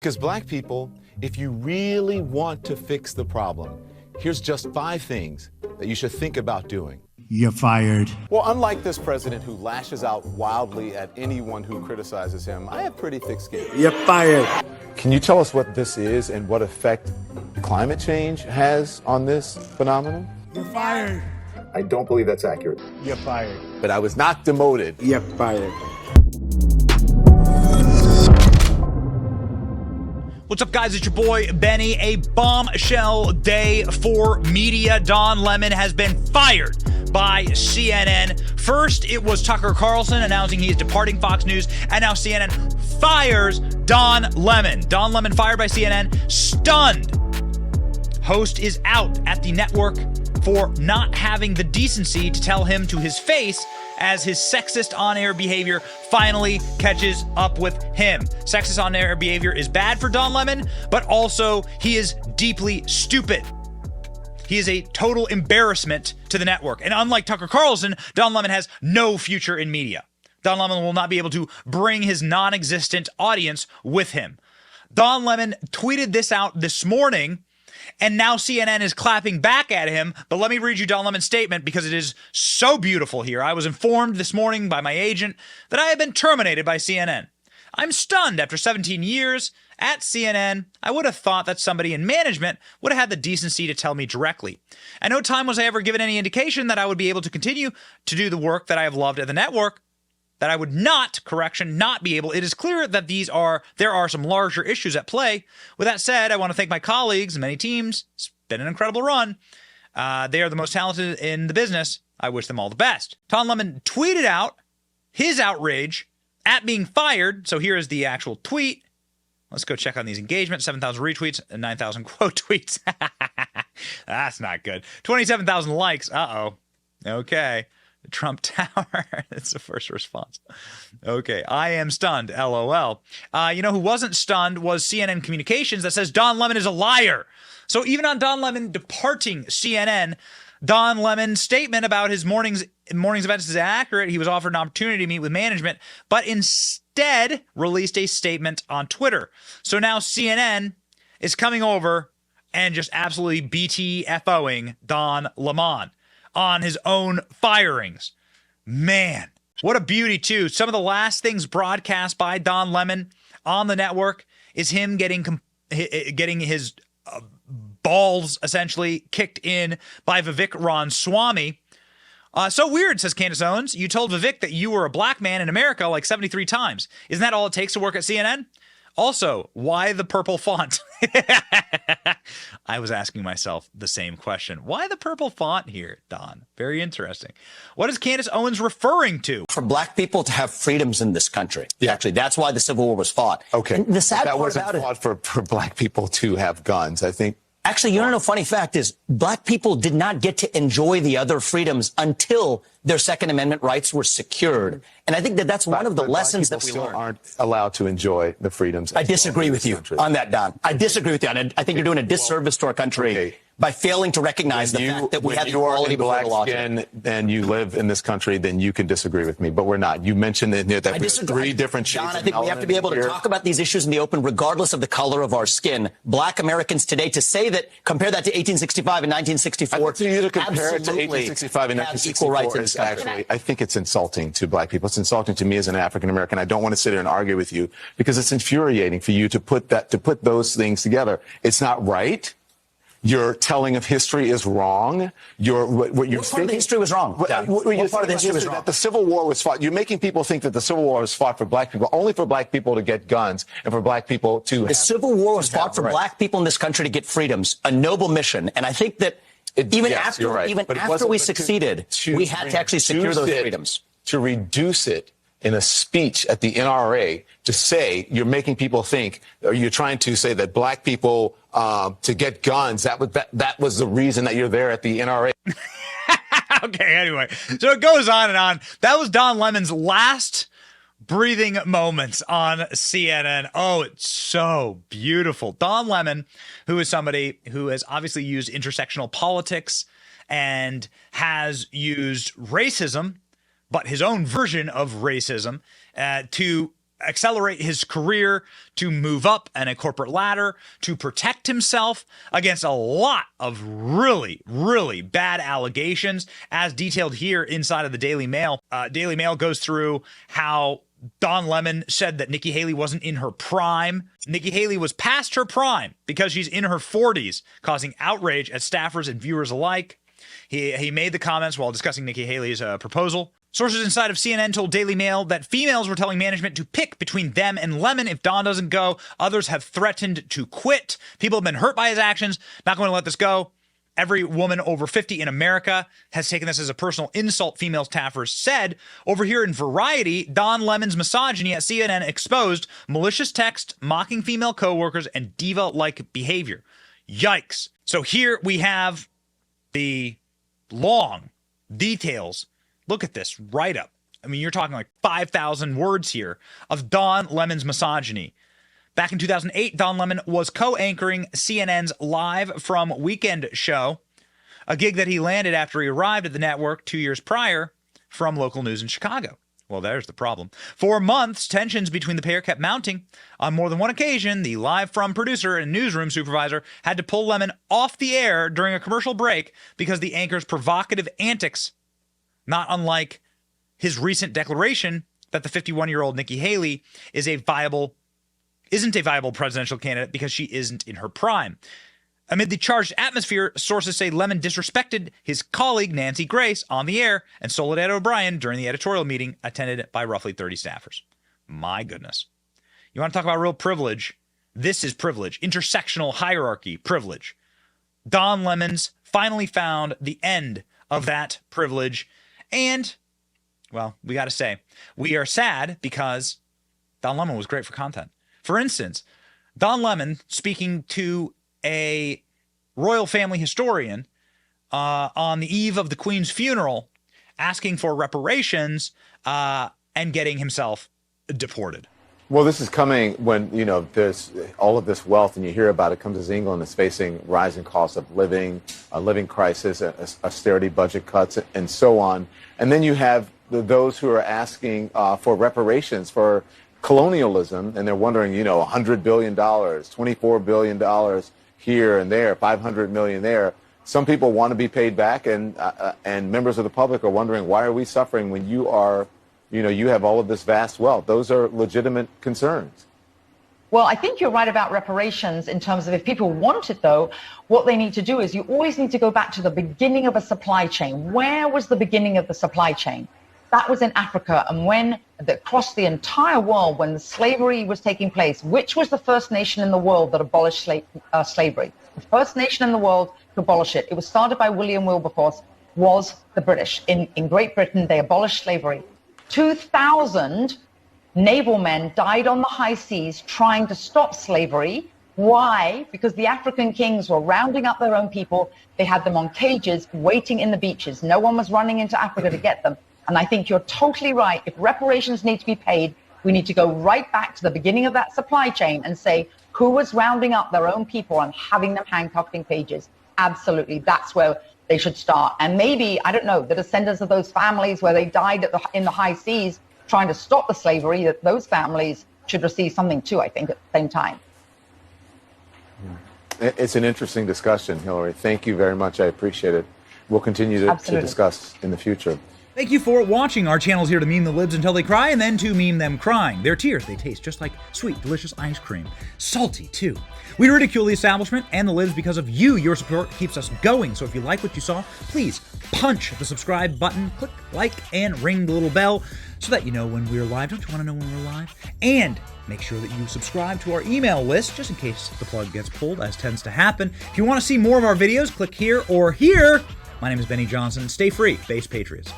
Because black people, if you really want to fix the problem, here's just 5 things that you should think about doing. You're fired. Well, unlike this president who lashes out wildly at anyone who criticizes him, I have pretty thick skin. You're fired. Can you tell us what this is and what effect climate change has on this phenomenon? You're fired. I don't believe that's accurate. You're fired. But I was not demoted. You're fired. What's up, guys? It's your boy, Benny. A bombshell day for media. Don Lemon has been fired by CNN. First, it was Tucker Carlson announcing he is departing Fox News, and now CNN fires Don Lemon. Don Lemon fired by CNN. Stunned. Host is out at the network for not having the decency to tell him to his face as his sexist on-air behavior finally catches up with him. Sexist on-air behavior is bad for Don Lemon, but also he is deeply stupid. He is a total embarrassment to the network. And unlike Tucker Carlson, Don Lemon has no future in media. Don Lemon will not be able to bring his non-existent audience with him. Don Lemon tweeted this out this morning, and now CNN is clapping back at him. But let me read you Don Lemon's statement because it is so beautiful here. I was informed this morning by my agent that I have been terminated by CNN. I'm stunned. After 17 years at CNN, I would have thought that somebody in management would have had the decency to tell me directly. At no time was I ever given any indication that I would be able to continue to do the work that I have loved at the network, that I would not be able. It is clear that there are some larger issues at play. With that said, I want to thank my colleagues and many teams. It's been an incredible run. They are the most talented in the business. I wish them all the best. Don Lemon tweeted out his outrage at being fired. So here is the actual tweet. Let's go check on these engagements. 7,000 retweets and 9,000 quote tweets. That's not good. 27,000 likes. Uh-oh. Okay. The Trump Tower. That's the first response. Okay. I am stunned. LOL. You know who wasn't stunned was CNN Communications that says Don Lemon is a liar. So even on Don Lemon departing CNN, Don Lemon's statement about his morning's events is accurate. He was offered an opportunity to meet with management, but instead released a statement on Twitter. So now CNN is coming over and just absolutely BTFOing Don Lemon on his own firings. Man, what a beauty, too. Some of the last things broadcast by Don Lemon on the network is him getting his balls essentially kicked in by Vivek Ramaswamy. So weird, says Candace Owens. You told Vivek that you were a black man in America like 73 times. Isn't that all it takes to work at CNN? Also, why the purple font? I was asking myself the same question. Why the purple font here, Don? Very interesting. What is Candace Owens referring to? For black people to have freedoms in this country. Yeah. Actually, that's why the Civil War was fought. Okay. And the sad that part wasn't about it, fought for black people to have guns. I think. Actually, you know, funny fact is black people did not get to enjoy the other freedoms until their Second Amendment rights were secured. And I think that that's one of the lessons that we learned. Aren't allowed to enjoy the freedoms. I disagree with you on that, Don. I disagree with you. And I think you're doing a disservice to our country by failing to recognize the fact that we have equality before the law. And you live in this country, then you can disagree with me. But we're not. You mentioned that there are 3 different shades. John, I think we have to be able to talk about these issues in the open, regardless of the color of our skin. Black Americans today, to say that, compare that to 1865 and 1964. I think you to compare it to 1865 and 1964 is actually, I think it's insulting to black people. It's insulting to me as an African American. I don't want to sit here and argue with you because it's infuriating for you to put those things together. It's not right. Your telling of history is wrong. What part of the history was wrong? What part of the history was wrong? That the Civil War was fought. You're making people think that the Civil War was fought for black people, only for black people to get guns and for black people to. The Civil War was fought for black people in this country to get freedoms, a noble mission. And I think that even after we succeeded, we had to actually secure those freedoms. To reduce it in a speech at the NRA to say you're making people think, or you're trying to say that black people to get guns, that was the reason that you're there at the NRA. Okay, anyway, so it goes on and on. That was Don Lemon's last breathing moments on CNN. Oh, it's so beautiful. Don Lemon, who is somebody who has obviously used intersectional politics and has used racism, but his own version of racism, to accelerate his career, to move up in a corporate ladder, to protect himself against a lot of really, really bad allegations, as detailed here inside of the Daily Mail. Daily Mail goes through how Don Lemon said that Nikki Haley wasn't in her prime. Nikki Haley was past her prime because she's in her 40s, causing outrage at staffers and viewers alike. He made the comments while discussing Nikki Haley's proposal. Sources inside of CNN told Daily Mail that females were telling management to pick between them and Lemon if Don doesn't go. Others have threatened to quit. People have been hurt by his actions. Not going to let this go. Every woman over 50 in America has taken this as a personal insult, female staffers said. Over here in Variety, Don Lemon's misogyny at CNN exposed malicious text, mocking female coworkers, and diva-like behavior. Yikes. So here we have the long details. Look at this write-up. I mean, you're talking like 5,000 words here of Don Lemon's misogyny. Back in 2008, Don Lemon was co-anchoring CNN's Live from Weekend show, a gig that he landed after he arrived at the network 2 years prior from local news in Chicago. Well, there's the problem. For months, tensions between the pair kept mounting. On more than one occasion, the Live from producer and newsroom supervisor had to pull Lemon off the air during a commercial break because the anchor's provocative antics, not unlike his recent declaration that the 51-year-old Nikki Haley isn't a viable presidential candidate because she isn't in her prime. Amid the charged atmosphere, sources say Lemon disrespected his colleague Nancy Grace on the air and Soledad O'Brien during the editorial meeting attended by roughly 30 staffers. My goodness. You want to talk about real privilege? This is privilege. Intersectional hierarchy privilege. Don Lemon's finally found the end of that privilege. And, well, we got to say, we are sad because Don Lemon was great for content. For instance, Don Lemon speaking to a royal family historian on the eve of the Queen's funeral, asking for reparations and getting himself deported. Well, this is coming when, there's all of this wealth and you hear about it comes as England is facing rising costs of living, a living crisis, austerity budget cuts, and so on. And then you have those who are asking for reparations for colonialism, and they're wondering, $100 billion, $24 billion here and there, $500 million there. Some people want to be paid back, and members of the public are wondering, why are we suffering when you have all of this vast wealth? Those are legitimate concerns. Well, I think you're right about reparations in terms of if people want it, though, what they need to do is you always need to go back to the beginning of a supply chain. Where was the beginning of the supply chain? That was in Africa, and across the entire world, when the slavery was taking place, which was the first nation in the world that abolished slavery? The first nation in the world to abolish it. It was started by William Wilberforce, was the British. In Great Britain, they abolished slavery. 2,000 naval men died on the high seas trying to stop slavery. Why? Because the African kings were rounding up their own people. They had them on cages waiting in the beaches. No one was running into Africa to get them. And I think you're totally right. If reparations need to be paid, we need to go right back to the beginning of that supply chain and say who was rounding up their own people and having them handcuffed in cages. Absolutely. That's where they should start. And maybe, I don't know, the descendants of those families where they died in the high seas trying to stop the slavery, that those families should receive something too, I think, at the same time. It's an interesting discussion, Hillary. Thank you very much. I appreciate it. We'll continue to discuss in the future. Thank you for watching. Our channel is here to meme the libs until they cry and then to meme them crying. Their tears, they taste just like sweet, delicious ice cream. Salty, too. We ridicule the establishment and the libs because of you. Your support keeps us going. So if you like what you saw, please punch the subscribe button, click like, and ring the little bell so that you know when we're live. Don't you want to know when we're live? And make sure that you subscribe to our email list just in case the plug gets pulled, as tends to happen. If you want to see more of our videos, click here or here. My name is Benny Johnson. Stay free, base patriots.